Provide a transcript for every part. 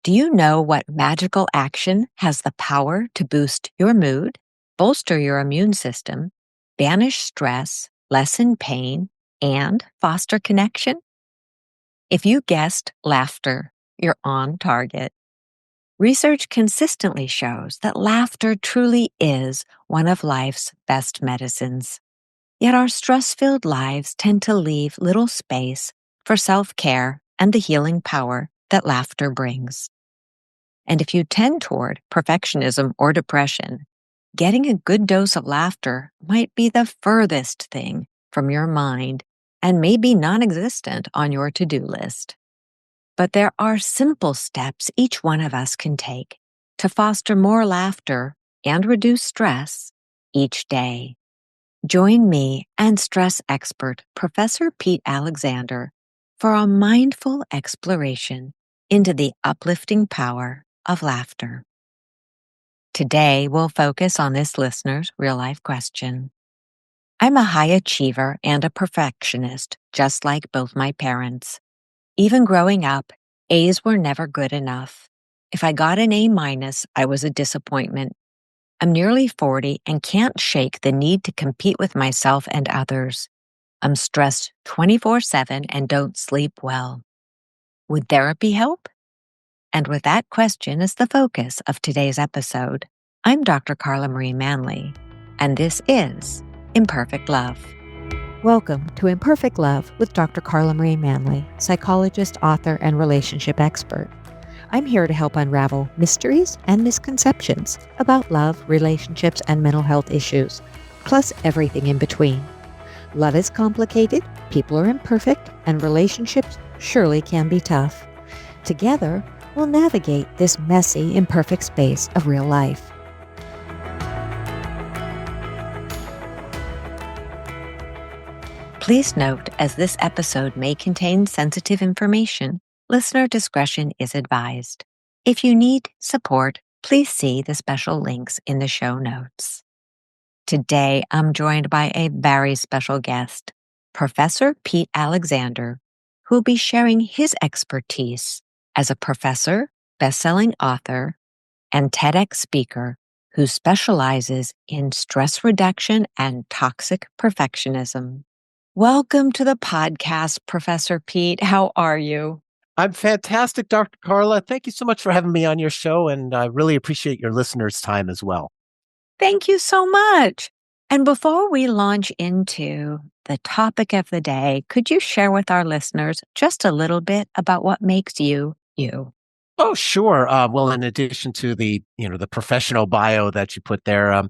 Do you know what magical action has the power to boost your mood, bolster your immune system, banish stress, lessen pain, and foster connection? If you guessed laughter, you're on target. Research consistently shows that laughter truly is one of life's best medicines. Yet our stress-filled lives tend to leave little space for self-care and the healing power that laughter brings. And if you tend toward perfectionism or depression, getting a good dose of laughter might be the furthest thing from your mind and may be non-existent on your to-do list. But there are simple steps each one of us can take to foster more laughter and reduce stress each day. Join me and stress expert Professor Pete Alexander for a mindful exploration into the uplifting power of laughter. Today, we'll focus on this listener's real-life question. I'm a high achiever and a perfectionist, just like both my parents. Even growing up, A's were never good enough. If I got an A-, I was a disappointment. I'm nearly 40 and can't shake the need to compete with myself and others. I'm stressed 24/7 and don't sleep well. Would therapy help? And with that question as the focus of today's episode, I'm Dr. Carla Marie Manley, and this is Imperfect Love. Welcome to Imperfect Love with Dr. Carla Marie Manley, psychologist, author, and relationship expert. I'm here to help unravel mysteries and misconceptions about love, relationships, and mental health issues, plus everything in between. Love is complicated, people are imperfect, and relationships surely can be tough. Together, we'll navigate this messy, imperfect space of real life. Please note, as this episode may contain sensitive information, listener discretion is advised. If you need support, please see the special links in the show notes. Today, I'm joined by a very special guest, Professor Pete Alexander, who will be sharing his expertise as a professor, best-selling author, and TEDx speaker who specializes in stress reduction and toxic perfectionism. Welcome to the podcast, Professor Pete. How are you? I'm fantastic, Dr. Carla. Thank you so much for having me on your show, and I really appreciate your listeners' time as well. Thank you so much. And before we launch into the topic of the day, could you share with our listeners just a little bit about what makes you, you? Oh, sure. Well, in addition to the professional bio that you put there,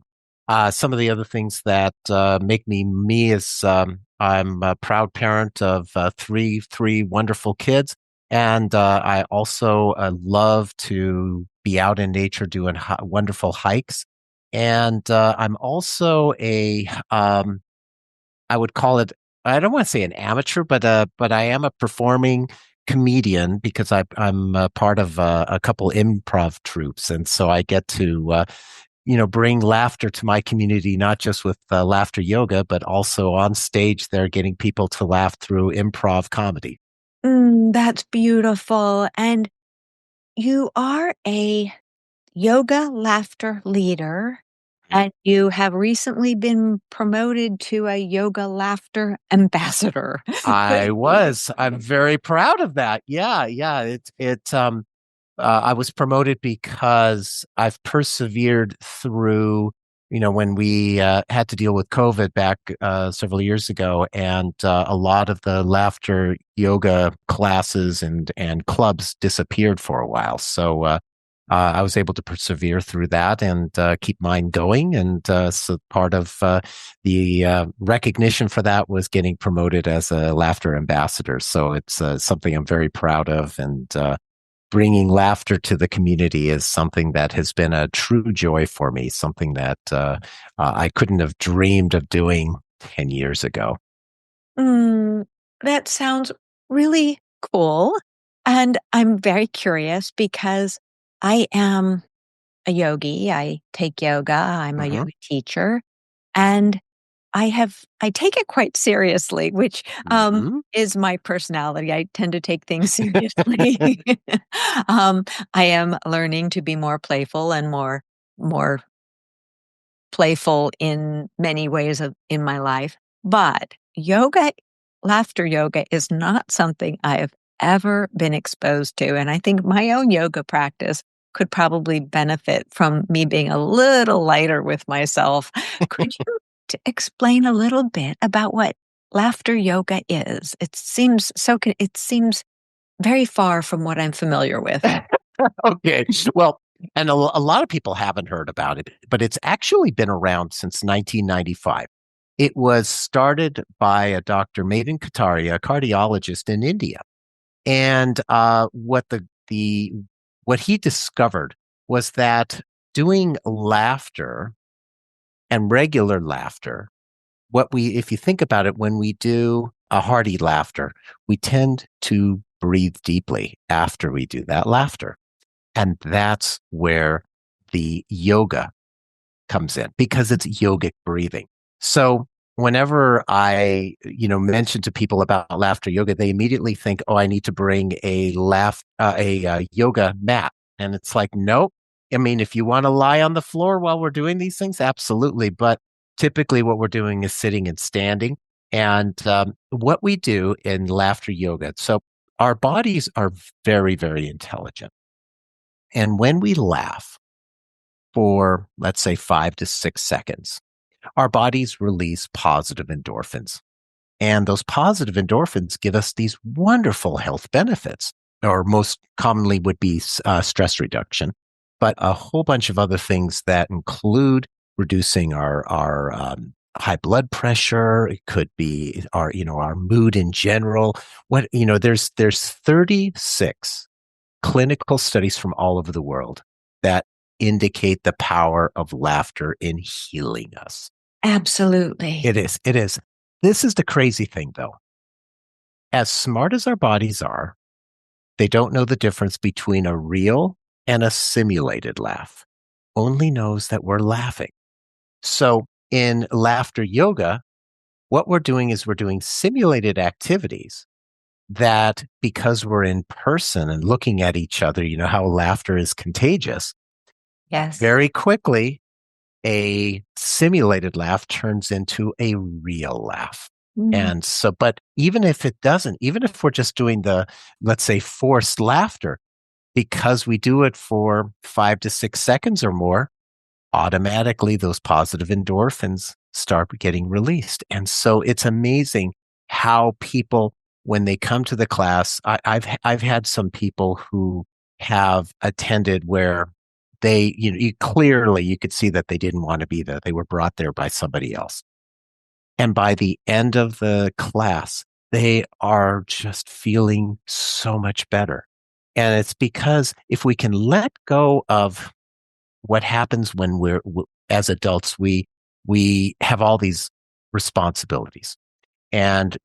some of the other things that make me me is I'm a proud parent of three wonderful kids, and I also love to be out in nature doing wonderful hikes, and I'm also I would call it, I don't want to say an amateur, but I am a performing comedian because I'm a part of a couple improv troupes, and so I get to bring laughter to my community, not just with laughter yoga, but also on stage. They're getting people to laugh through improv comedy. That's beautiful. And you are a yoga laughter leader, and you have recently been promoted to a yoga laughter ambassador. I'm very proud of that. Yeah. I was promoted because I've persevered through, when we had to deal with COVID back several years ago, and a lot of the laughter yoga classes and clubs disappeared for a while. So I was able to persevere through that and keep mine going. And so part of the recognition for that was getting promoted as a laughter ambassador. So it's something I'm very proud of. And bringing laughter to the community is something that has been a true joy for me, something that I couldn't have dreamed of doing 10 years ago. That sounds really cool. And I'm very curious because I am a yogi. I take yoga. I'm a yoga teacher. And I take it quite seriously, which Mhm. is my personality. I tend to take things seriously. um, I am learning to be more playful and more playful in many ways in my life. But laughter yoga is not something I have ever been exposed to. And I think my own yoga practice could probably benefit from me being a little lighter with myself. Could you explain a little bit about what laughter yoga is? It seems very far from what I'm familiar with. Okay. Well, and a lot of people haven't heard about it, but it's actually been around since 1995. It was started by a Dr. Madan Kataria, a cardiologist in India. And what he discovered was that doing laughter and regular laughter, if you think about it, when we do a hearty laughter, we tend to breathe deeply after we do that laughter. And that's where the yoga comes in because it's yogic breathing. So whenever I mention to people about laughter yoga, they immediately think, "Oh, I need to bring a yoga mat." And it's like, nope. I mean, if you want to lie on the floor while we're doing these things, absolutely. But typically, what we're doing is sitting and standing. And what we do in laughter yoga, so our bodies are very, very intelligent. And when we laugh for, let's say, 5 to 6 seconds, our bodies release positive endorphins. And those positive endorphins give us these wonderful health benefits, or most commonly would be stress reduction, but a whole bunch of other things that include reducing our high blood pressure. It could be our mood in general. There's 36 clinical studies from all over the world that indicate the power of laughter in healing us. Absolutely. It is. It is. This is the crazy thing, though. As smart as our bodies are, they don't know the difference between a real and a simulated laugh. Only knows that we're laughing. So in laughter yoga, what we're doing is we're doing simulated activities that, because we're in person and looking at each other, you know how laughter is contagious. Yes. Very quickly, a simulated laugh turns into a real laugh. Mm. And so, but even if it doesn't, even if we're just doing the, let's say, forced laughter, because we do it for 5 to 6 seconds or more, automatically those positive endorphins start getting released. And so it's amazing how people, when they come to the class, I've had some people who have attended where you could see that they didn't want to be there. They were brought there by somebody else. And by the end of the class, they are just feeling so much better. And it's because if we can let go of what happens when as adults, we have all these responsibilities, and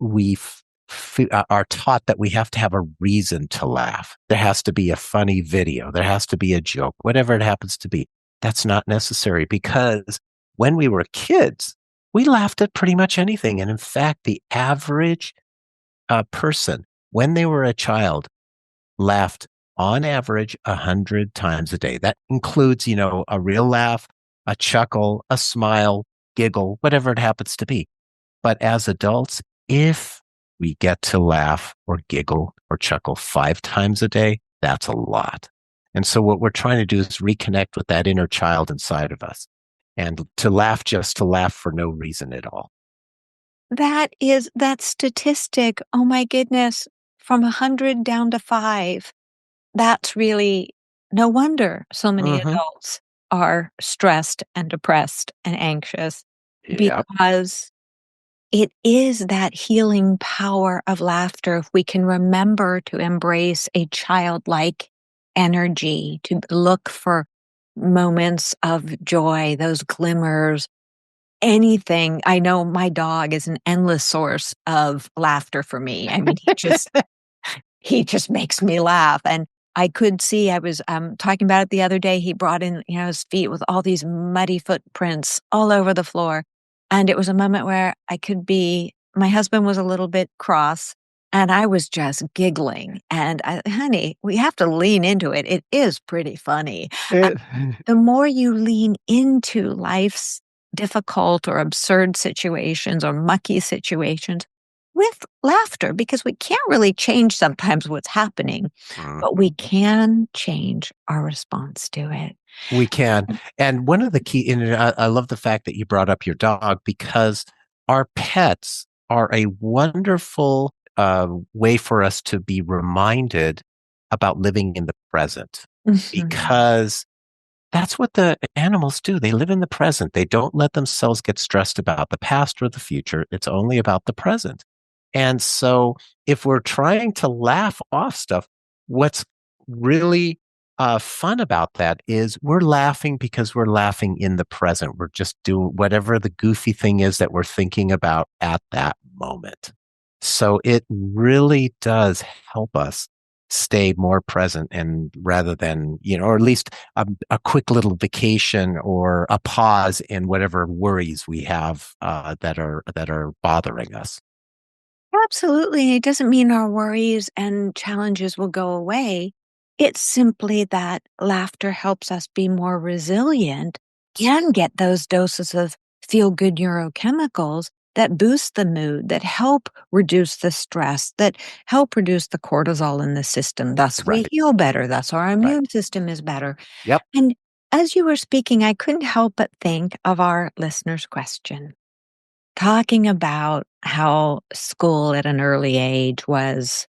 are taught that we have to have a reason to laugh. There has to be a funny video. There has to be a joke, whatever it happens to be. That's not necessary, because when we were kids, we laughed at pretty much anything. And in fact, the average person, when they were a child, laughed on average 100 times a day. That includes, a real laugh, a chuckle, a smile, giggle, whatever it happens to be. But as adults, if we get to laugh or giggle or chuckle 5 times a day, that's a lot. And so what we're trying to do is reconnect with that inner child inside of us, and to laugh just to laugh for no reason at all. That statistic, oh my goodness, from 100 down to 5. That's really no wonder so many Hmm. adults are stressed and depressed and anxious, Yep. because it is that healing power of laughter. If we can remember to embrace a childlike energy, to look for moments of joy, those glimmers, anything. I know my dog is an endless source of laughter for me. I mean, he just makes me laugh. And I could see, I was talking about it the other day. He brought in, his feet with all these muddy footprints all over the floor. And it was a moment where my husband was a little bit cross and I was just giggling. And honey, we have to lean into it. It is pretty funny. It The more you lean into life's difficult or absurd situations or mucky situations with laughter, because we can't really change sometimes what's happening, Mm. but we can change our response to it. We can. And one of the key, and I love the fact that you brought up your dog because our pets are a wonderful way for us to be reminded about living in the present Mhm. because that's what the animals do. They live in the present. They don't let themselves get stressed about the past or the future. It's only about the present. And so if we're trying to laugh off stuff, what's really fun about that is we're laughing because we're laughing in the present. We're just doing whatever the goofy thing is that we're thinking about at that moment. So it really does help us stay more present and rather than, or at least a quick little vacation or a pause in whatever worries we have that are bothering us. Absolutely. It doesn't mean our worries and challenges will go away. It's simply that laughter helps us be more resilient and get those doses of feel good neurochemicals that boost the mood, that help reduce the stress, that help reduce the cortisol in the system. Thus, we Right. heal better. Thus, our Right. immune system is better. Yep. And as you were speaking, I couldn't help but think of our listener's question talking about how school at an early age was,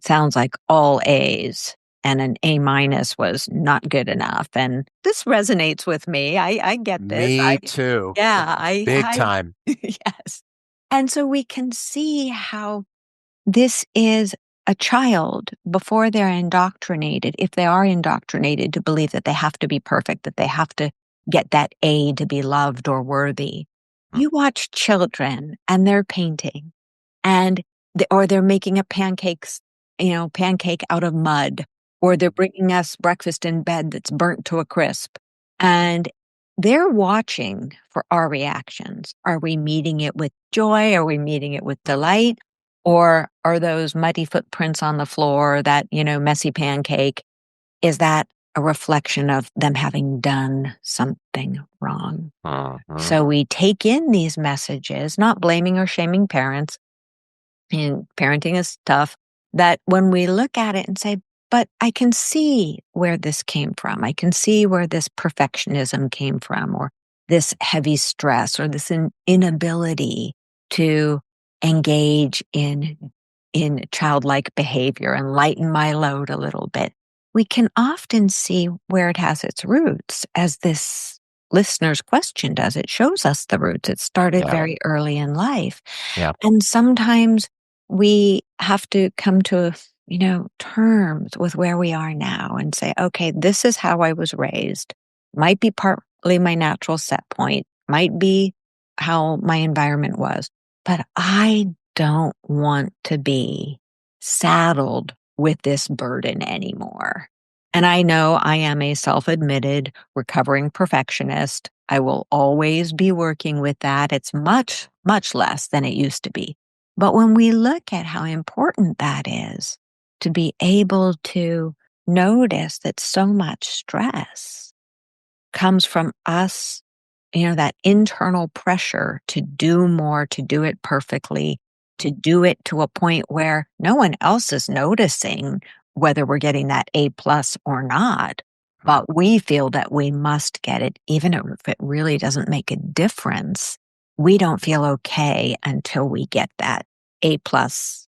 sounds like all A's and an A minus was not good enough. And this resonates with me. I get this. Me too. Yeah, Big time. yes. And so we can see how this is a child before they're indoctrinated, if they are indoctrinated to believe that they have to be perfect, that they have to get that A to be loved or worthy. Mm, You watch children and they're painting and or they're making a pancake out of mud, or they're bringing us breakfast in bed that's burnt to a crisp. And they're watching for our reactions. Are we meeting it with joy? Are we meeting it with delight? Or are those muddy footprints on the floor, that, messy pancake, is that a reflection of them having done something wrong? mhm. So we take in these messages, not blaming or shaming parents, and parenting is tough, that when we look at it and say, but I can see where this came from. I can see where this perfectionism came from, or this heavy stress, or this inability to engage in childlike behavior and lighten my load a little bit. We can often see where it has its roots, as this listener's question does. It shows us the roots. It started Yeah. very early in life. Yeah. And sometimes we have to come to, terms with where we are now and say, okay, this is how I was raised. Might be partly my natural set point, might be how my environment was, but I don't want to be saddled with this burden anymore. And I know I am a self admitted recovering perfectionist. I will always be working with that. It's much, much less than it used to be. But when we look at how important that is to be able to notice that so much stress comes from us, that internal pressure to do more, to do it perfectly, to do it to a point where no one else is noticing whether we're getting that A plus or not. Mm, But we feel that we must get it, even if it really doesn't make a difference. We don't feel okay until we get that A plus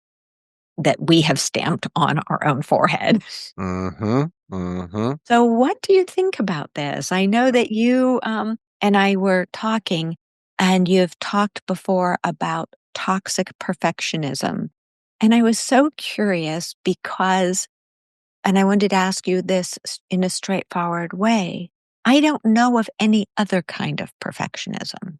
that we have stamped on our own forehead. mhm. Mhm. So, what do you think about this? I know that you and I were talking, and you've talked before about toxic perfectionism. And I was so curious because, and I wanted to ask you this in a straightforward way. I don't know of any other kind of perfectionism.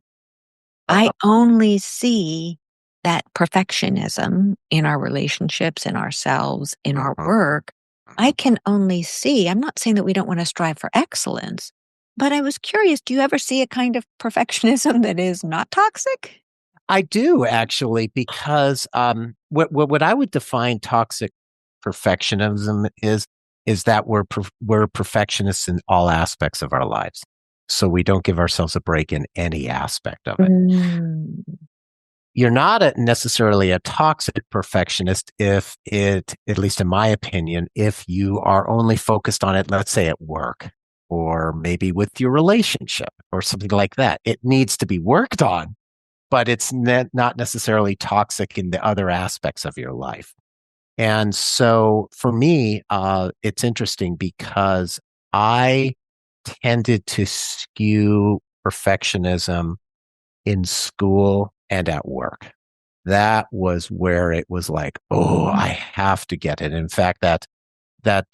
I Uh, only see that perfectionism in our relationships, in ourselves, in our mhm. work. I Mhm. can only see, I'm not saying that we don't want to strive for excellence, But I was curious, do you ever see a kind of perfectionism that is not toxic? I do actually, because what I would define toxic perfectionism is that we're perfectionists in all aspects of our lives, so we don't give ourselves a break in any aspect of it. Mm. You're not necessarily a toxic perfectionist if it, at least in my opinion, if you are only focused on it, let's say at work or maybe with your relationship or something like that. It needs to be worked on, but it's not necessarily toxic in the other aspects of your life. And so for me, it's interesting because I tended to skew perfectionism in school and at work. That was where it was like, oh, I have to get it. In fact, that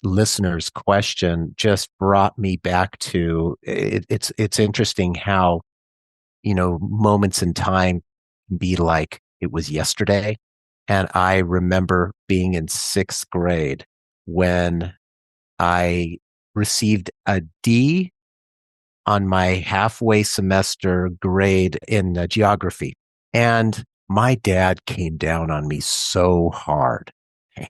listener's question just brought me back to it. It's interesting how, moments in time can be like it was yesterday. And I remember being in sixth grade when I received a D on my halfway semester grade in geography. And my dad came down on me so hard.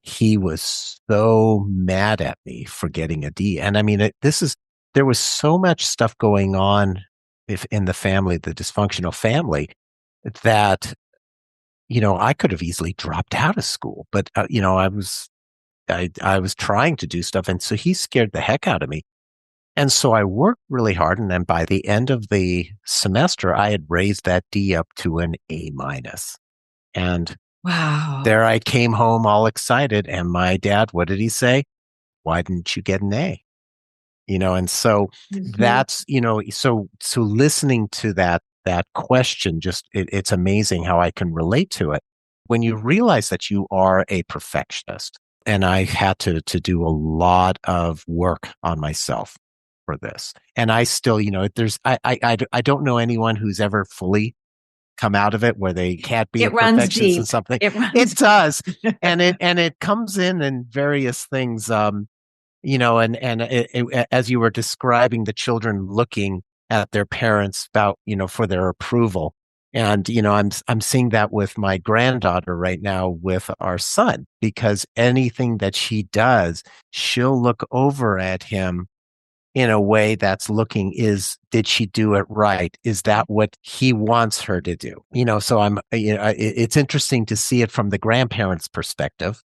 He was so mad at me for getting a D. And I mean, there was so much stuff going on if in the family, the dysfunctional family, that, I could have easily dropped out of school, but, I was trying to do stuff. And so he scared the heck out of me. And so I worked really hard. And then by the end of the semester, I had raised that D up to an A minus. And Wow. there I came home all excited. And my dad, what did he say? Why didn't you get an A? And so that's, so listening to that question, just it's amazing how I can relate to it. When you realize that you are a perfectionist, and I had to do a lot of work on myself for this. And I still, I don't know anyone who's ever fully come out of it where they can't be It a runs perfectionist in deep. something. It does. And it comes in various things. As you were describing the children looking at their parents about, for their approval. And, I'm seeing that with my granddaughter right now with our son, because anything that she does, she'll look over at him in a way that's did she do it right? Is that what he wants her to do? So it's interesting to see it from the grandparents' perspective,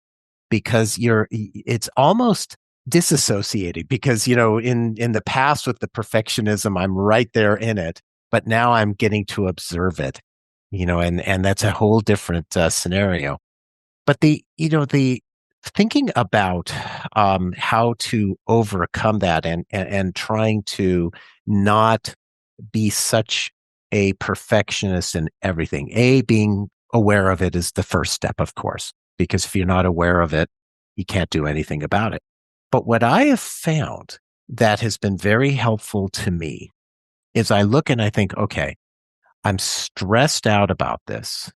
because it's almost disassociated, because, in the past with the perfectionism, I'm right there in it, but now I'm getting to observe it, and that's a whole different scenario. But the thinking about how to overcome that, and trying to not be such a perfectionist in everything. Being aware of it is the first step, of course, because if you're not aware of it, you can't do anything about it. But what I have found that has been very helpful to me is I look and I think, okay, I'm stressed out about this.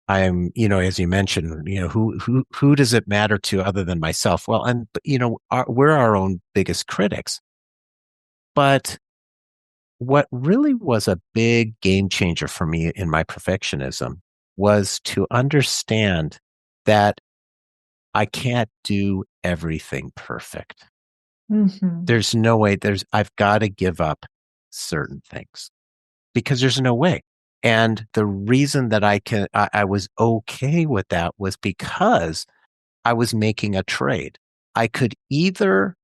I'm, as you mentioned, who does it matter to other than myself? Well, and we're our own biggest critics. But what really was a big game changer for me in my perfectionism was to understand that I can't do everything perfect. Mm-hmm. There's no way. I've got to give up certain things, because there's no way. And the reason that I was okay with that was because I was making a trade. I could either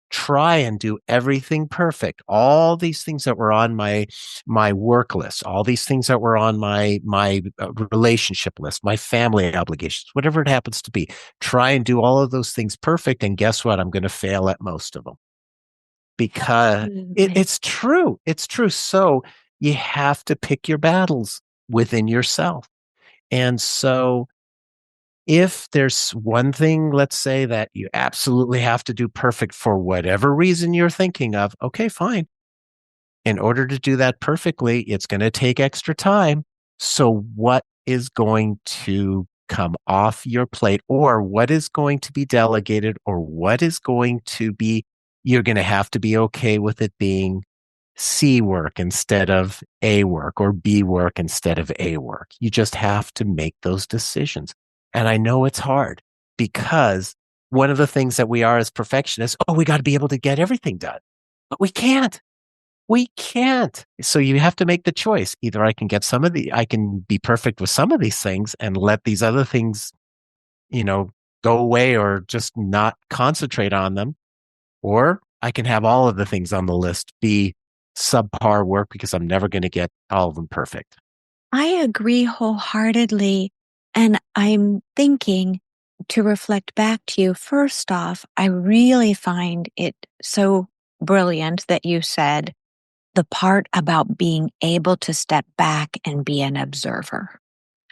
try and do everything perfect, all these things that were on my work list, all these things that were on my relationship list, my family obligations, whatever it happens to be. Try and do all of those things perfect, and guess what? I'm going to fail at most of them, because it's true. It's true. So you have to pick your battles within yourself. And so if there's one thing, let's say, that you absolutely have to do perfect for whatever reason you're thinking of, okay, fine. In order to do that perfectly, it's going to take extra time. So what is going to come off your plate, or what is going to be delegated, or what is going to be, you're going to have to be okay with it being C work instead of A work or B work instead of A work. You just have to make those decisions. And I know it's hard because one of the things that we are as perfectionists, we got to be able to get everything done, but we can't. We can't. So you have to make the choice. Either I can be perfect with some of these things and let these other things, go away or just not concentrate on them. Or I can have all of the things on the list be subpar work because I'm never going to get all of them perfect. I agree wholeheartedly. And I'm thinking to reflect back to you, first off, I really find it so brilliant that you said the part about being able to step back and be an observer.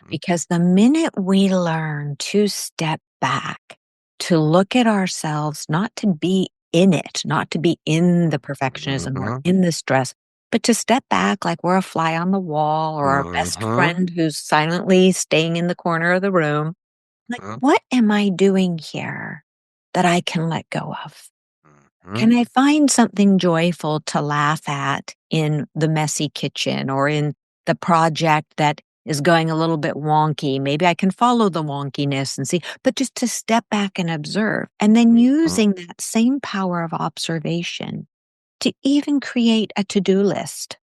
Because the minute we learn to step back, to look at ourselves, not to be in it, not to be in the perfectionism or Mhm. in the stress, but to step back like we're a fly on the wall or our best Mhm. friend who's silently staying in the corner of the room. Like, Mhm. what am I doing here that I can let go of? Mhm. Can I find something joyful to laugh at in the messy kitchen or in the project that is going a little bit wonky? Maybe I can follow the wonkiness and see, but just to step back and observe. And then Mhm. using that same power of observation to even create a to do list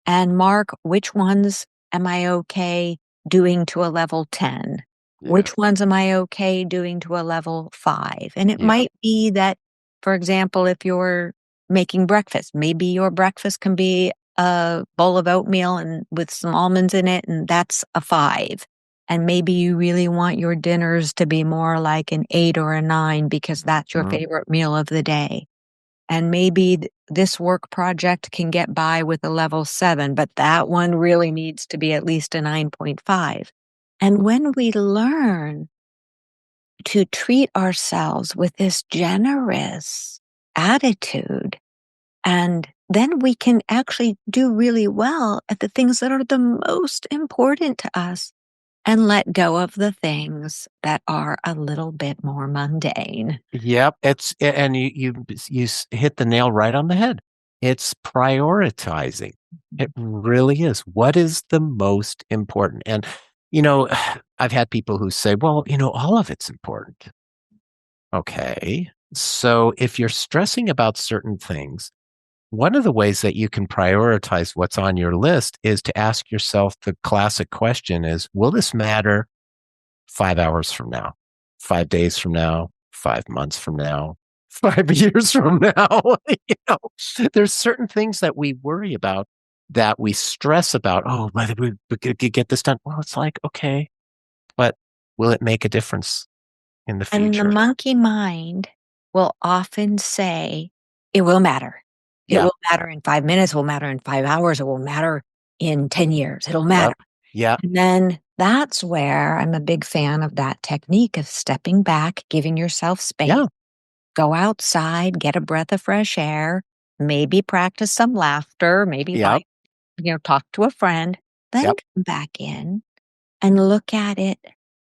and mark which ones am I okay doing to a level 10? Yeah. Which ones am I okay doing to a level 5? And it Yeah. might be that, for example, if you're making breakfast, maybe your breakfast can be a bowl of oatmeal and with some almonds in it, and that's a 5. And maybe you really want your dinners to be more like an 8 or a 9 because that's your Mhm. favorite meal of the day. And maybe this work project can get by with a level 7, but that one really needs to be at least a 9.5. And when we learn to treat ourselves with this generous attitude, and then we can actually do really well at the things that are the most important to us and let go of the things that are a little bit more mundane. Yep, and hit the nail right on the head. It's prioritizing. It really is. What is the most important? And you know, I've had people who say, "Well, all of it's important." Okay. So if you're stressing about certain things, one of the ways that you can prioritize what's on your list is to ask yourself the classic question is, will this matter 5 hours from now, 5 days from now, 5 months from now, 5 years from now? You know, there's certain things that we worry about, that we stress about. Oh, whether we could get this done. Well, it's like, okay, but will it make a difference in the And the future? monkey mind will often say, it will matter. It Yeah. will matter in 5 minutes, it will matter in 5 hours, it will matter in 10 years, it'll matter. Yep. Yeah. And then that's where I'm a big fan of that technique of stepping back, giving yourself space, Yeah. go outside, get a breath of fresh air, maybe practice some laughter, maybe Yep. talk to a friend, then Yep. come back in and look at it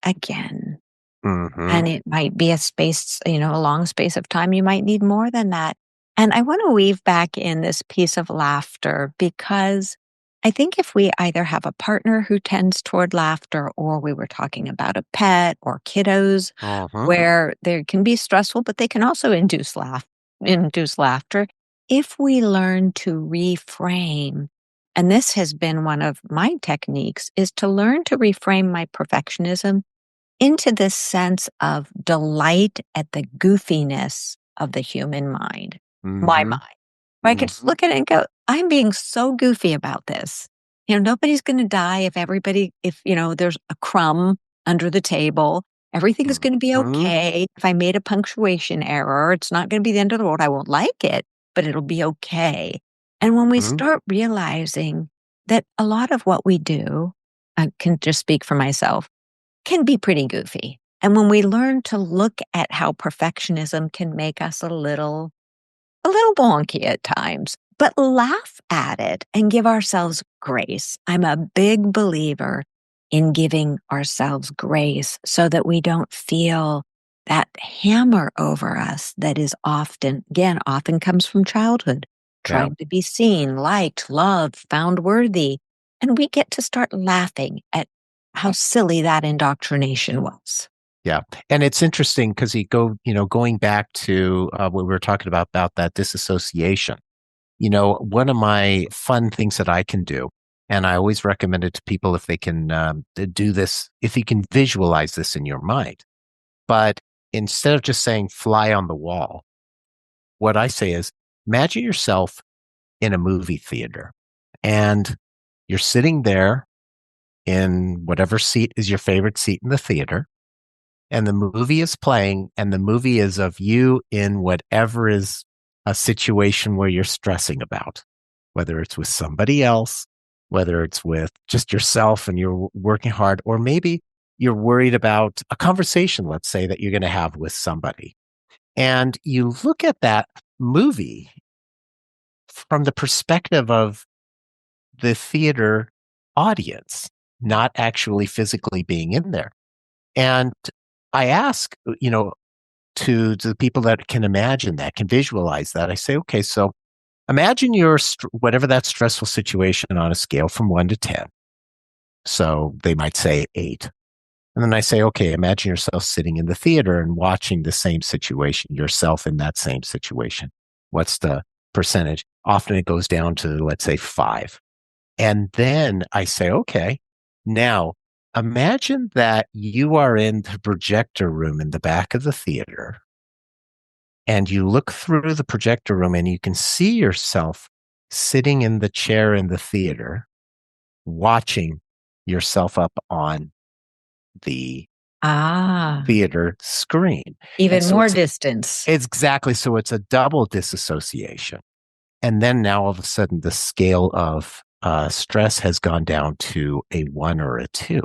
again. Mhm. And it might be a space, a long space of time. You might need more than that. And I want to weave back in this piece of laughter because I think if we either have a partner who tends toward laughter, or we were talking about a pet or kiddos, Mhm. where they can be stressful, but they can also induce laughter. If we learn to reframe, and this has been one of my techniques, is to learn to reframe my perfectionism into this sense of delight at the goofiness of the human mind, my Mhm. mind, where I could just Mhm. look at it and go, I'm being so goofy about this. Nobody's going to die if there's a crumb under the table. Everything is going to be Mhm. okay. If I made a punctuation error, it's not going to be the end of the world. I won't like it, but it'll be okay. And when we Mhm. start realizing that a lot of what we do, I can just speak for myself, can be pretty goofy. And when we learn to look at how perfectionism can make us a little wonky at times, but laugh at it and give ourselves grace. I'm a big believer in giving ourselves grace so that we don't feel that hammer over us that is often comes from childhood. trying to be seen, liked, loved, found worthy. And we get to start laughing at how silly that indoctrination was. Yeah. And it's interesting because going back to what we were talking about that disassociation, one of my fun things that I can do, and I always recommend it to people if they can do this, if you can visualize this in your mind. But instead of just saying fly on the wall, what I say is imagine yourself in a movie theater and you're sitting there in whatever seat is your favorite seat in the theater. And the movie is playing, and the movie is of you in whatever is a situation where you're stressing about, whether it's with somebody else, whether it's with just yourself and you're working hard, or maybe you're worried about a conversation, let's say, that you're going to have with somebody. And you look at that movie from the perspective of the theater audience, not actually physically being in there. And I ask, to the people that can imagine that, can visualize that, I say, okay, so imagine whatever that stressful situation on a scale from 1 to 10. So they might say 8. And then I say, okay, imagine yourself sitting in the theater and watching the same situation, yourself in that same situation. What's the percentage? Often it goes down to, let's say, 5. And then I say, okay, now imagine that you are in the projector room in the back of the theater and you look through the projector room and you can see yourself sitting in the chair in the theater, watching yourself up on the theater screen. Even more distance. It's exactly. So it's a double disassociation. And then now all of a sudden the scale of stress has gone down to a 1 or a 2.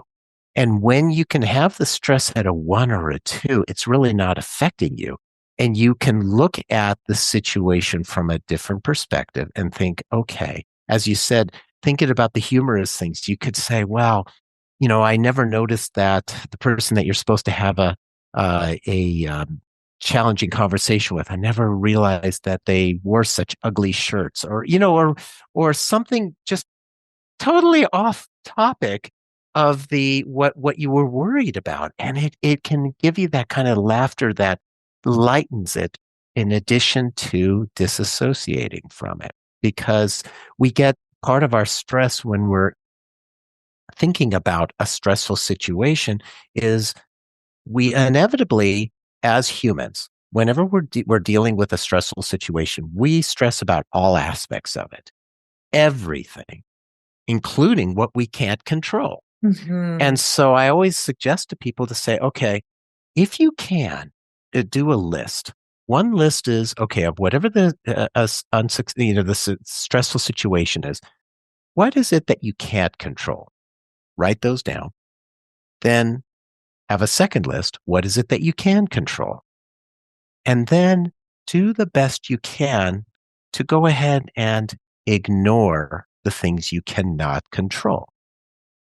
And when you can have the stress at a 1 or a 2, it's really not affecting you. And you can look at the situation from a different perspective and think, okay, as you said, thinking about the humorous things, you could say, well, I never noticed that the person that you're supposed to have a challenging conversation with, I never realized that they wore such ugly shirts, or something just totally off topic of what you were worried about. And it can give you that kind of laughter that lightens it in addition to disassociating from it. Because we get part of our stress when we're thinking about a stressful situation is we inevitably, as humans, whenever we're dealing with a stressful situation, we stress about all aspects of it, everything, including what we can't control. Mm-hmm. And so I always suggest to people to say, okay, if you can, do a list. One list is, okay, of whatever the stressful situation is, what is it that you can't control? Write those down. Then have a second list. What is it that you can control? And then do the best you can to go ahead and ignore the things you cannot control.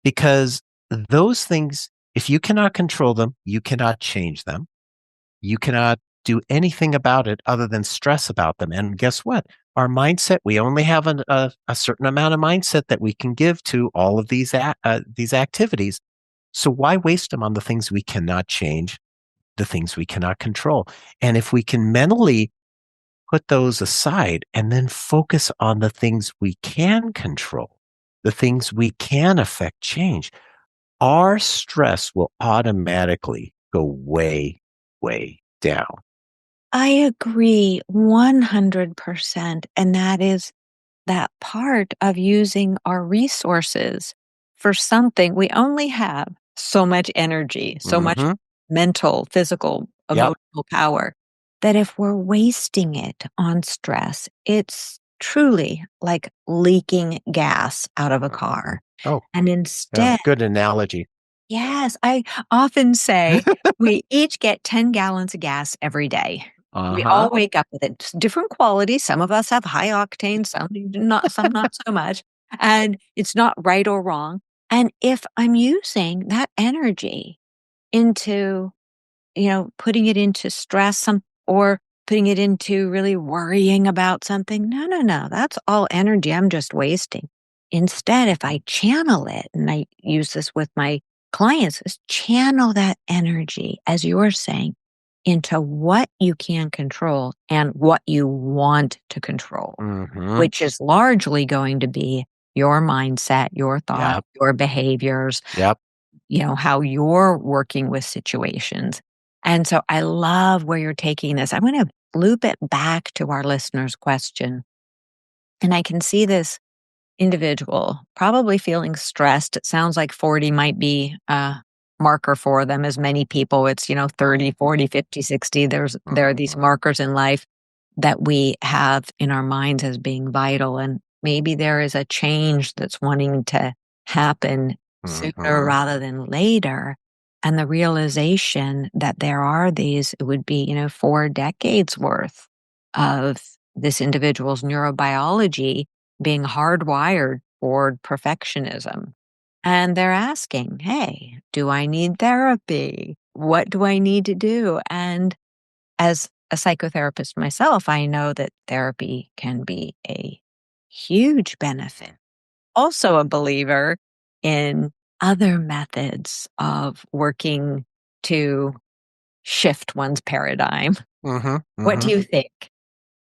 Because those things, if you cannot control them, you cannot change them. You cannot do anything about it other than stress about them. And guess what? Our mindset, we only have a certain amount of mindset that we can give to all of these activities. So why waste them on the things we cannot change, the things we cannot control? And if we can mentally put those aside and then focus on the things we can control, the things we can affect change, our stress will automatically go way, way down. I agree 100%. And that is that part of using our resources for something. We only have so much energy, so much mental, physical, emotional power, that if we're wasting it on stress, it's truly like leaking gas out of a car. Oh, and instead, good analogy. yes, I often say we each get 10 gallons of gas every day. We all wake up with it. It's different quality. Some of us have high octane, some not so much. And it's not right or wrong. And if I'm using that energy into, putting it into stress or putting it into really worrying about something. No, no, no. That's all energy I'm just wasting. Instead, if I channel it, and I use this with my clients, is channel that energy, as you're saying, into what you can control and what you want to control, Mhm. which is largely going to be your mindset, your thought, Yep. your behaviors, Yep. how you're working with situations. And so I love where you're taking this. I'm going to loop it back to our listener's question. And I can see this individual probably feeling stressed. It sounds like 40 might be a marker for them, as many people. It's, 30, 40, 50, 60. There are these Mhm. markers in life that we have in our minds as being vital. And maybe there is a change that's wanting to happen sooner Mhm. rather than later. And the realization that there are these, it would be, 4 decades worth of this individual's neurobiology being hardwired toward perfectionism. And they're asking, hey, do I need therapy? What do I need to do? And as a psychotherapist myself, I know that therapy can be a huge benefit. Also, a believer in other methods of working to shift one's paradigm. Mhm. What do Mhm. you think?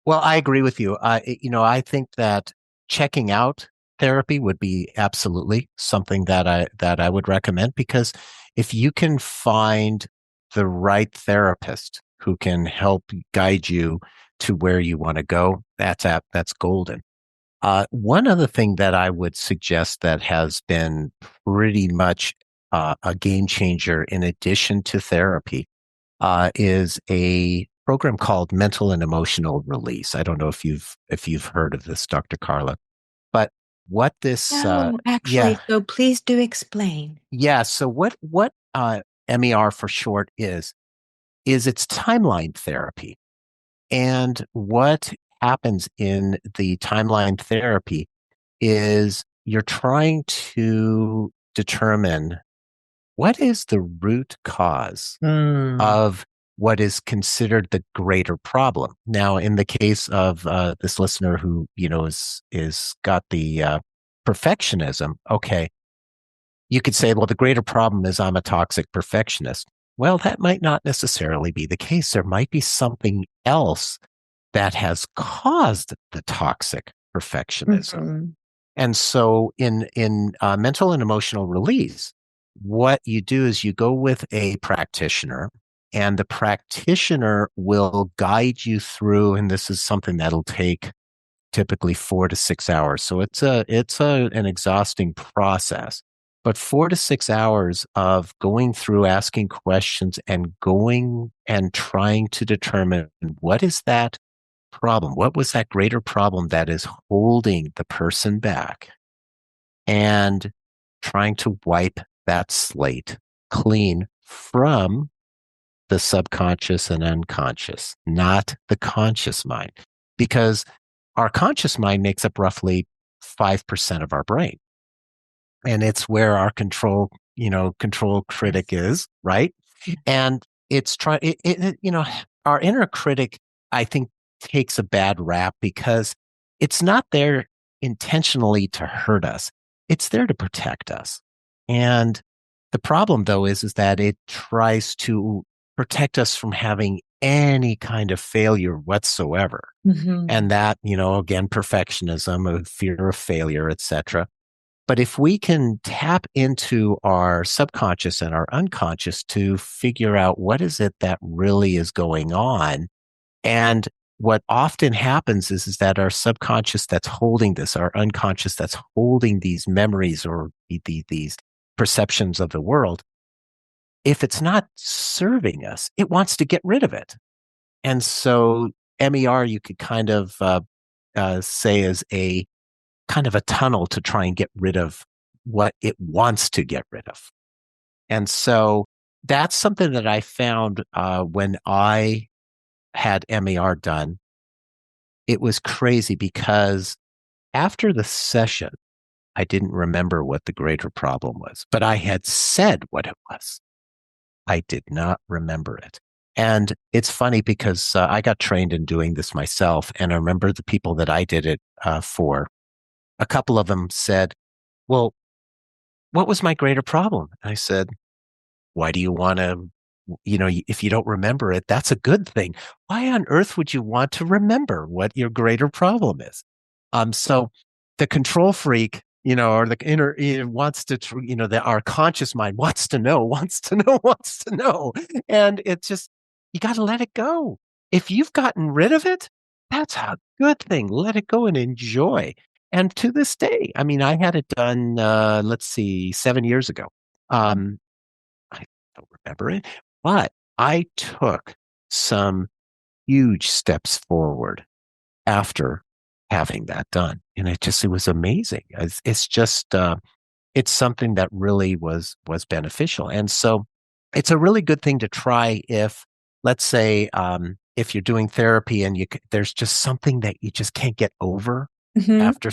Well, I agree with you. I think that checking out therapy would be absolutely something that I would recommend, because if you can find the right therapist who can help guide you to where you want to go, that's golden. One other thing that I would suggest that has been pretty much a game changer in addition to therapy is a program called Mental and Emotional Release. I don't know if you've heard of this, Dr. Carla, but what this No, yeah, actually, so please do explain. yeah. So what MER for short is it's timeline therapy. And what happens in the timeline therapy is you're trying to determine what is the root cause Mm. of what is considered the greater problem. Now, in the case of this listener who is got the perfectionism, okay, you could say, well, the greater problem is I'm a toxic perfectionist. Well, that might not necessarily be the case. There might be something else that has caused the toxic perfectionism. Mhm. And so in mental and emotional release, what you do is you go with a practitioner, and the practitioner will guide you through, and this is something that'll take typically 4 to 6 hours. So it's an exhausting process, but 4 to 6 hours of going through, asking questions, and going and trying to determine what is that problem? What was that greater problem that is holding the person back, and trying to wipe that slate clean from the subconscious and unconscious, not the conscious mind, because our conscious mind makes up roughly 5% of our brain. And it's where our control Yes. critic is, right? And it's trying, our inner critic, I think, takes a bad rap because it's not there intentionally to hurt us. It's there to protect us. And the problem, though, is that it tries to protect us from having any kind of failure whatsoever. Mhm. And that, again, perfectionism, a fear of failure, etc. But if we can tap into our subconscious and our unconscious to figure out what is it that really is going on, and what often happens is that our subconscious that's holding this, our unconscious that's holding these memories or these perceptions of the world, if it's not serving us, it wants to get rid of it. And so MER, you could kind of say, is a kind of a tunnel to try and get rid of what it wants to get rid of. And so that's something that I found when I had MER done. It was crazy because after the session, I didn't remember what the greater problem was, but I had said what it was. I did not remember it. And it's funny because I got trained in doing this myself. And I remember the people that I did it for, a couple of them said, well, what was my greater problem? And I said, why do you want to, if you don't remember it, that's a good thing. Why on earth would you want to remember what your greater problem is? So the control freak, or the inner wants to, our conscious mind wants to know, wants to know, wants to know. And it's just, you got to let it go. If you've gotten rid of it, that's a good thing. Let it go and enjoy. And to this day, I mean, I had it done, let's see, 7 years ago. I don't remember it, but I took some huge steps forward after having that done. And it was amazing. It's just, it's something that really was beneficial. And so it's a really good thing to try if, let's say, if you're doing therapy and there's just something that you just can't get over Mhm. after,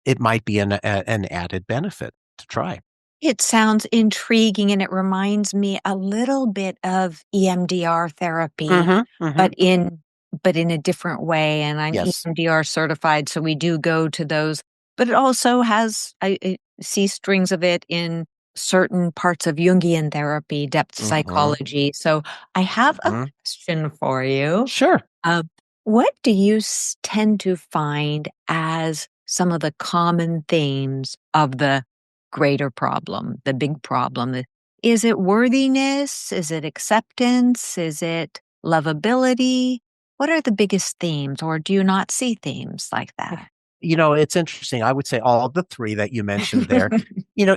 it might be an added benefit to try. It sounds intriguing, and it reminds me a little bit of EMDR therapy, Hmm. Hmm. but in a different way, and I'm Yes. EMDR certified, so we do go to those, but it also has I see strings of it in certain parts of Jungian therapy, depth Hmm. psychology. So I have a Hmm. question for you. Sure. Uh, what do you tend to find as some of the common themes of the greater problem, the big problem? Is it worthiness? Is it acceptance? Is it lovability? What are the biggest themes, or do you not see themes like that? It's interesting. I would say all the three that you mentioned there,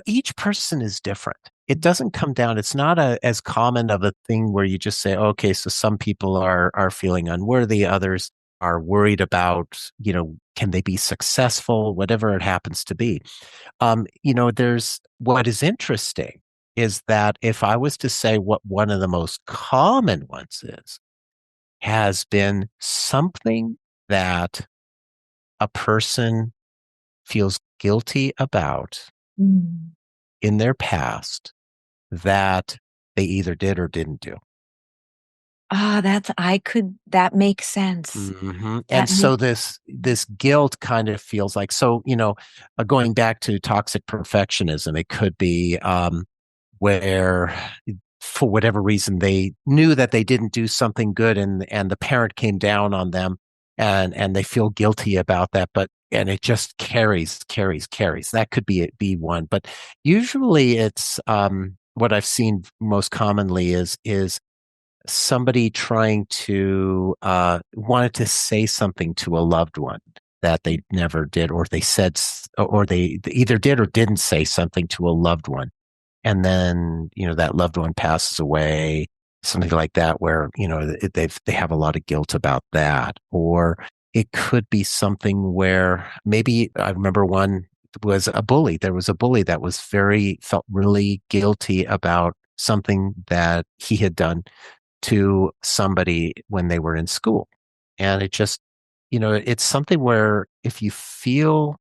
each person is different. It doesn't come down, it's not as common of a thing where you just say, okay, so some people are feeling unworthy, others are worried about, can they be successful, whatever it happens to be. There's what is interesting is that if I was to say what one of the most common ones is, has been something that a person feels guilty about Mm. in their past that they either did or didn't do. Ah, that makes sense. And That so makes this guilt kind of feels like, so, going back to toxic perfectionism, it could be where for whatever reason they knew that they didn't do something good, and the parent came down on them, and they feel guilty about that, but and it just carries. That could be one, but usually it's what I've seen most commonly is somebody trying to wanted to say something to a loved one that they never did, or they said or they either did or didn't say something to a loved one, and then that loved one passes away, something like that, where they have a lot of guilt about that. Or it could be something where maybe I remember one was a bully. There was a bully that was felt really guilty about something that he had done to somebody when they were in school. And it just, it's something where if you feel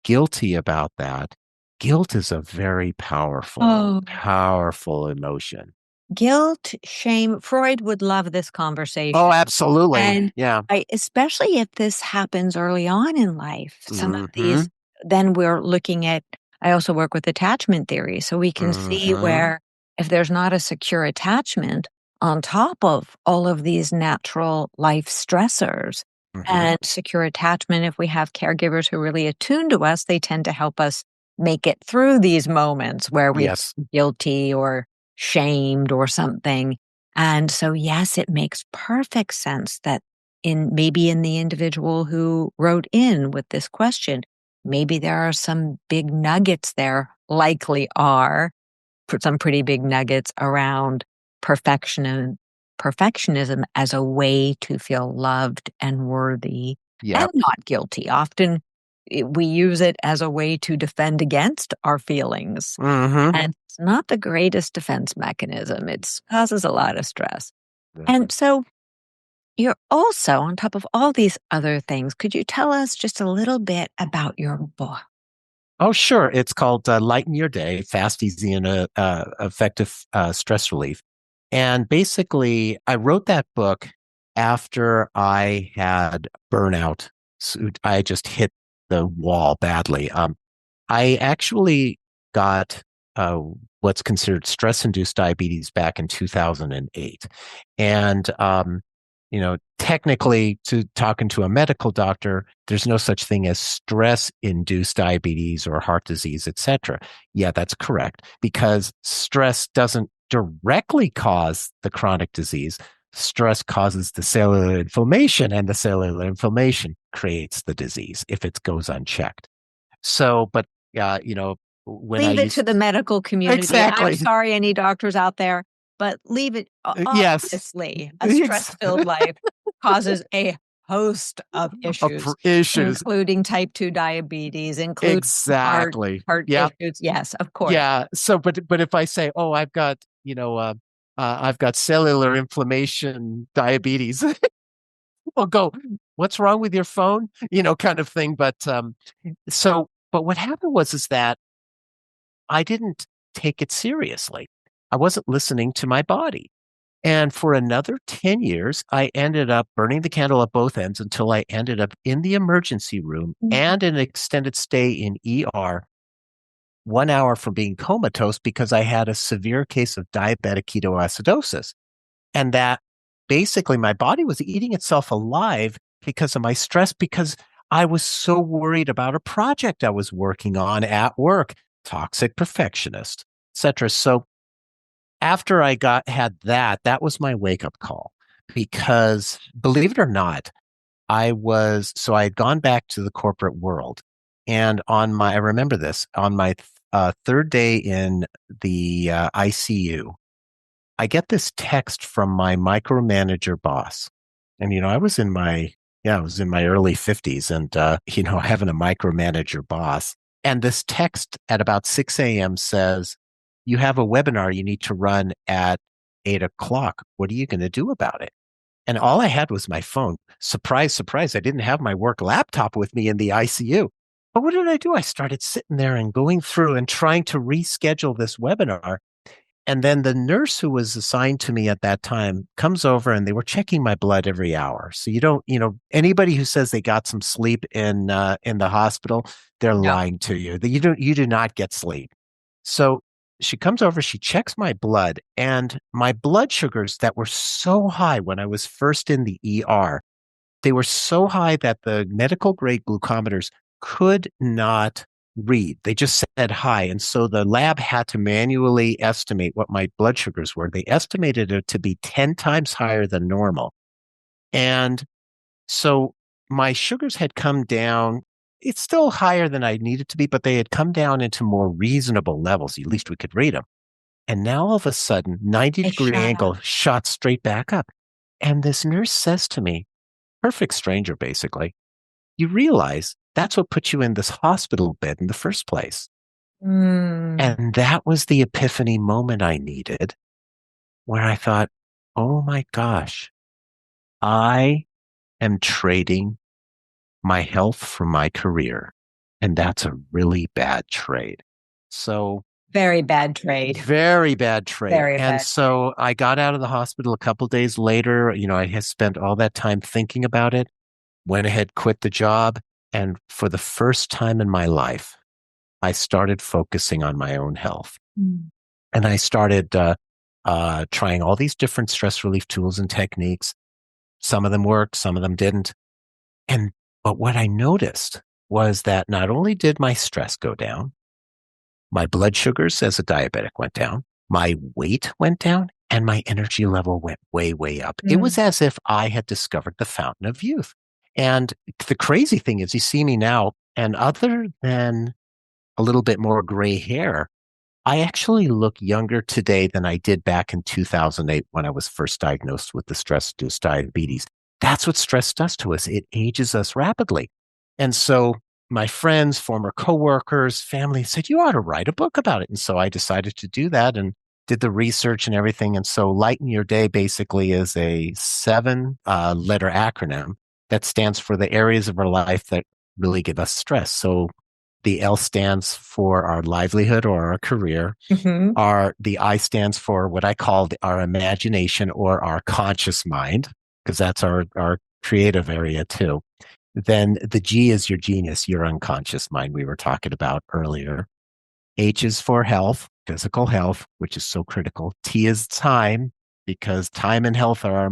guilty about that, guilt is a very powerful, Oh. powerful emotion. Guilt, shame. Freud would love this Oh, conversation. absolutely. And Yeah. especially if this happens early on in life, some of Hmm. these, then we're looking at, I also work with attachment theory. So we can see Hmm. where if there's not a secure attachment on top of all of these natural life stressors, Hmm. and secure attachment, if we have caregivers who really attune to us, they tend to help us make it through these moments where we feel Yes. guilty or shamed or something. And so, yes, it makes perfect sense that in the individual who wrote in with this question, maybe there are some big nuggets there, likely are some pretty big nuggets around perfectionism as a way to feel loved and worthy and Yep. not guilty. Often we use it as a way to defend against our feelings. Hmm. And it's not the greatest defense mechanism. It causes a lot of stress. And so you're also, on top of all these other things, could you tell us just a little bit about your book? Oh, sure. It's called Lighten Your Day, Fast, Easy, and Effective Stress Relief. And basically, I wrote that book after I had burnout. So I just hit the wall badly. I actually got uh, what's considered stress-induced diabetes back in 2008. And, technically, to talking to a medical doctor, there's no such thing as stress-induced diabetes or heart disease, etc. Yeah, that's correct, because stress doesn't directly cause the chronic disease. Stress causes the cellular inflammation, and the cellular inflammation creates the disease if it goes unchecked. So, but when I Leave it to used the medical community. I'm exactly, sorry, any doctors out there, but leave it. yes, Obviously, a stress-filled life causes a host of issues, issues, including type 2 diabetes, including heart exactly, heart yeah, issues. Yes, of course. yeah. So, but if I say, oh, I've got cellular inflammation, diabetes, we'll go, what's wrong with your phone? Kind of thing. But what happened is that I didn't take it seriously. I wasn't listening to my body. And for another 10 years, I ended up burning the candle at both ends until I ended up in the emergency room and an extended stay in ER 1 hour from being comatose because I had a severe case of diabetic ketoacidosis. And that basically my body was eating itself alive because of my stress, because I was so worried about a project I was working on at work, toxic perfectionist, etc. So after I had that was my wake up call, because believe it or not, I had gone back to the corporate world, and I remember this, on my third day in the ICU, I get this text from my micromanager boss. And, I was in my early 50s, and, having a micromanager boss. And this text at about 6 a.m. says, you have a webinar you need to run at 8 o'clock. What are you going to do about it? And all I had was my phone. Surprise, surprise. I didn't have my work laptop with me in the ICU. But what did I do? I started sitting there and going through and trying to reschedule this webinar. And then the nurse who was assigned to me at that time comes over, and they were checking my blood every hour. So you don't, anybody who says they got some sleep in the hospital, they're No. lying to you. You do not get sleep. So she comes over, she checks my blood, and my blood sugars that were so high when I was first in the ER, they were so high that the medical grade glucometers could not read. They just said high. And so the lab had to manually estimate what my blood sugars were. They estimated it to be 10 times higher than normal. And so my sugars had come down. It's still higher than I needed to be, but they had come down into more reasonable levels. At least we could read them. And now all of a sudden, 90-degree angle shot straight back up. And this nurse says to me, perfect stranger, basically, you realize that's what put you in this hospital bed in the first place. And that was the epiphany moment I needed, where I thought, oh my gosh, I am trading my health for my career. And that's a really bad trade. So Very bad trade. very bad trade. Very and bad so I got out of the hospital a couple days later. I had spent all that time thinking about it, went ahead, quit the job. And for the first time in my life, I started focusing on my own health. And I started trying all these different stress relief tools and techniques. Some of them worked, some of them didn't. But what I noticed was that not only did my stress go down, my blood sugars as a diabetic went down, my weight went down, and my energy level went way, way up. It was as if I had discovered the fountain of youth. And the crazy thing is, you see me now, and other than a little bit more gray hair, I actually look younger today than I did back in 2008 when I was first diagnosed with the stress-induced diabetes. That's what stress does to us. It ages us rapidly. And so my friends, former coworkers, family said, you ought to write a book about it. And so I decided to do that and did the research and everything. And so Lighten Your Day basically is a 7-letter acronym that stands for the areas of our life that really give us stress. So The L stands for our livelihood or our career. Mhm. The I stands for what I call our imagination or our conscious mind, because that's our creative area too. Then the G is your genius, your unconscious mind we were talking about earlier. H is for health, physical health, which is so critical. T is time, because time and health are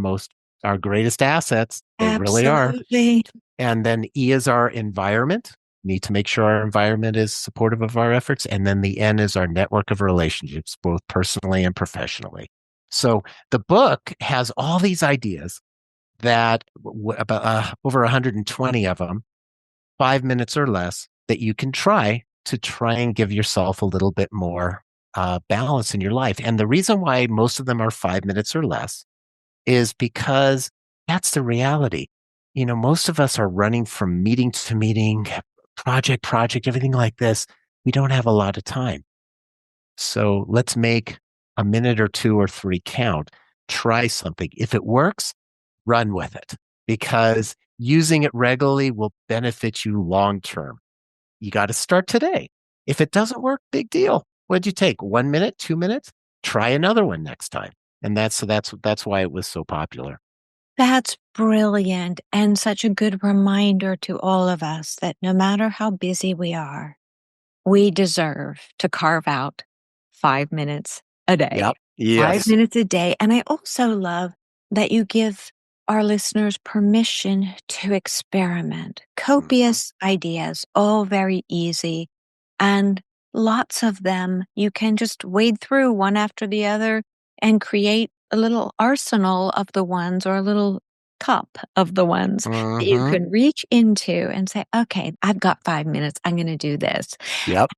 our greatest assets. They really are. Absolutely. And then E is our environment. Need to make sure our environment is supportive of our efforts. And then the N is our network of relationships, both personally and professionally. So the book has all these ideas that about over 120 of them, 5 minutes or less, that you can try and give yourself a little bit more balance in your life. And the reason why most of them are 5 minutes or less is because that's the reality. Most of us are running from meeting to meeting, project, everything like this. We don't have a lot of time. So let's make a minute or two or three count. Try something. If it works, run with it, because using it regularly will benefit you long term. You got to start today. If it doesn't work, big deal. What'd you take? 1 minute, 2 minutes? Try another one next time. And that's why it was so popular. That's brilliant and such a good reminder to all of us that no matter how busy we are, we deserve to carve out 5 minutes a day. Yep. 5 Yes. minutes a day. And I also love that you give our listeners permission to experiment. Mhm. Copious ideas, all very easy. And lots of them you can just wade through one after the other and create a little arsenal of the ones, or a little cup of the ones that you Mhm. can reach into and say, okay, I've got 5 minutes. I'm going to do this. Yep.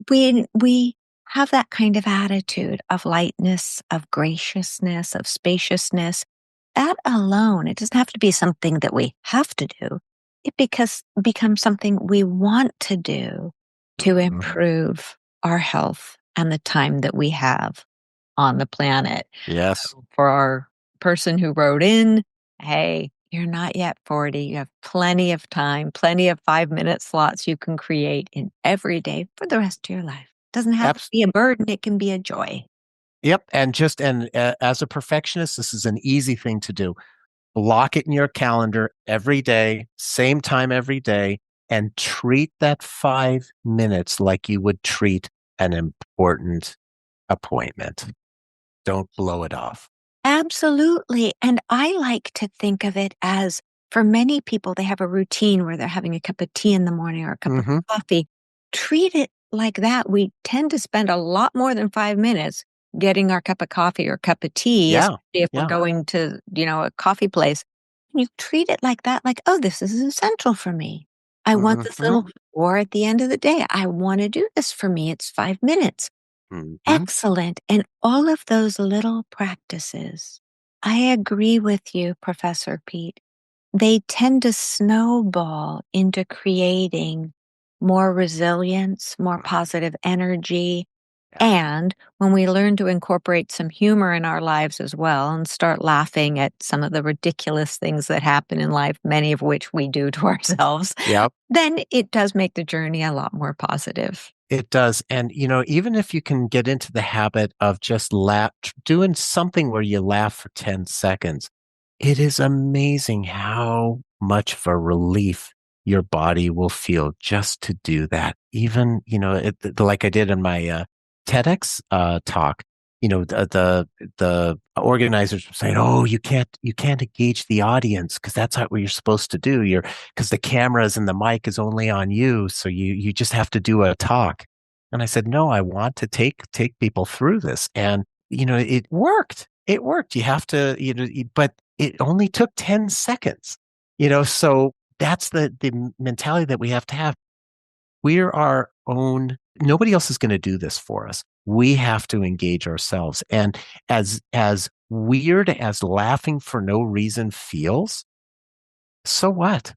When we have that kind of attitude of lightness, of graciousness, of spaciousness, that alone, it doesn't have to be something that we have to do. It becomes something we want to do to Mhm. improve our health and the time that we have on the planet. Yes. For our person who wrote in, hey, you're not yet 40. You have plenty of time, plenty of 5 minute slots you can create in every day for the rest of your life. Doesn't have to Abs- be a burden, it can be a joy. yep. And as a perfectionist, this is an easy thing to do. Block it in your calendar every day, same time every day, and treat that 5 minutes like you would treat an important appointment. Don't blow it off. Absolutely. And I like to think of it as, for many people, they have a routine where they're having a cup of tea in the morning or a cup of Hmm. coffee. Treat it like that. We tend to spend a lot more than 5 minutes getting our cup of coffee or cup of tea, Yeah. especially if we're Yeah. going to, a coffee place. You treat it like that, like, oh, this is essential for me. I want this Hmm. little, or at the end of the day, I want to do this for me. It's 5 minutes. Hmm. Excellent. And all of those little practices, I agree with you, Professor Pete. They tend to snowball into creating more resilience, more positive energy. Yeah. And when we learn to incorporate some humor in our lives as well and start laughing at some of the ridiculous things that happen in life, many of which we do to ourselves, Yep. then it does make the journey a lot more positive. It does. And, even if you can get into the habit of just doing something where you laugh for 10 seconds, it is amazing how much of a relief your body will feel just to do that. Even, like I did in my TEDx talk, the organizers were saying, "Oh, you can't engage the audience because that's not what you're supposed to do. Because the cameras and the mic is only on you, so you just have to do a talk." And I said, "No, I want to take people through this." And it worked. It worked. You have to, but it only took 10 seconds. So that's the mentality that we have to have. We're our own, nobody else is going to do this for us. We have to engage ourselves. And as weird as laughing for no reason feels, so what?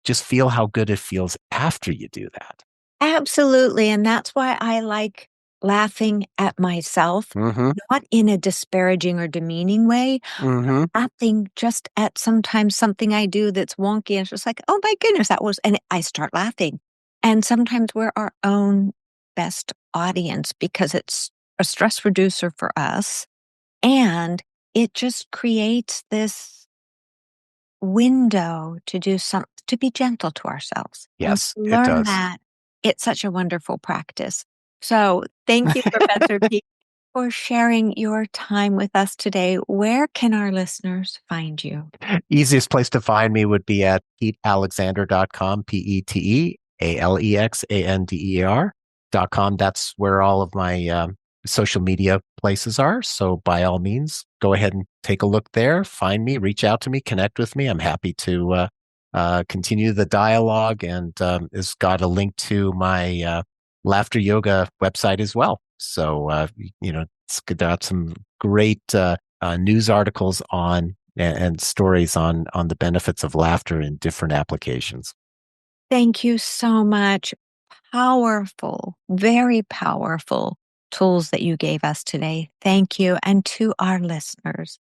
Just feel how good it feels after you do that. Absolutely, and that's why I like laughing at myself, Mhm. not in a disparaging or demeaning way, Mhm. laughing just at sometimes something I do that's wonky, and it's just like, "Oh my goodness, that was," and I start laughing. And sometimes we're our own best audience because it's a stress reducer for us. And it just creates this window to do to be gentle to ourselves. And Yes, to it learn does. that, it's such a wonderful practice. So thank you, Professor P, for sharing your time with us today. Where can our listeners find you? Easiest place to find me would be at petealexander.com, petealexander.com. That's where all of my social media places are. So by all means, go ahead and take a look there, find me, reach out to me, connect with me. I'm happy to continue the dialogue, and it's got a link to my laughter yoga website as well. So, it's got some great news articles on and stories on the benefits of laughter in different applications. Thank you so much. Powerful, very powerful tools that you gave us today. Thank you. And to our listeners,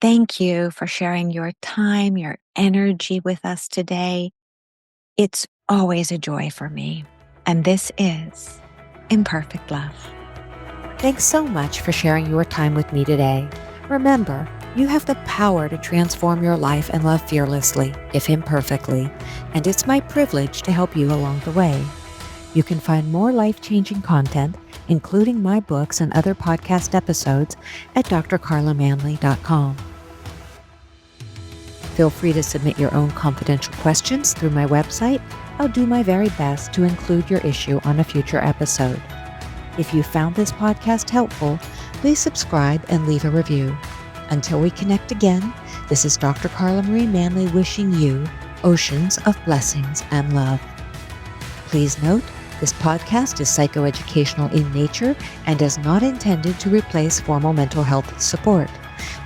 thank you for sharing your time, your energy with us today. It's always a joy for me. And this is Imperfect Love. Thanks so much for sharing your time with me today. Remember, you have the power to transform your life and love fearlessly, if imperfectly, and it's my privilege to help you along the way. You can find more life-changing content, including my books and other podcast episodes, at drcarlamanley.com. Feel free to submit your own confidential questions through my website. I'll do my very best to include your issue on a future episode. If you found this podcast helpful, please subscribe and leave a review. Until we connect again, this is Dr. Carla Marie Manley wishing you oceans of blessings and love. Please note, this podcast is psychoeducational in nature and is not intended to replace formal mental health support.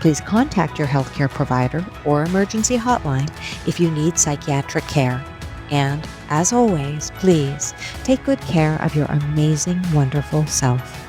Please contact your healthcare provider or emergency hotline if you need psychiatric care. And, as always, please take good care of your amazing, wonderful self.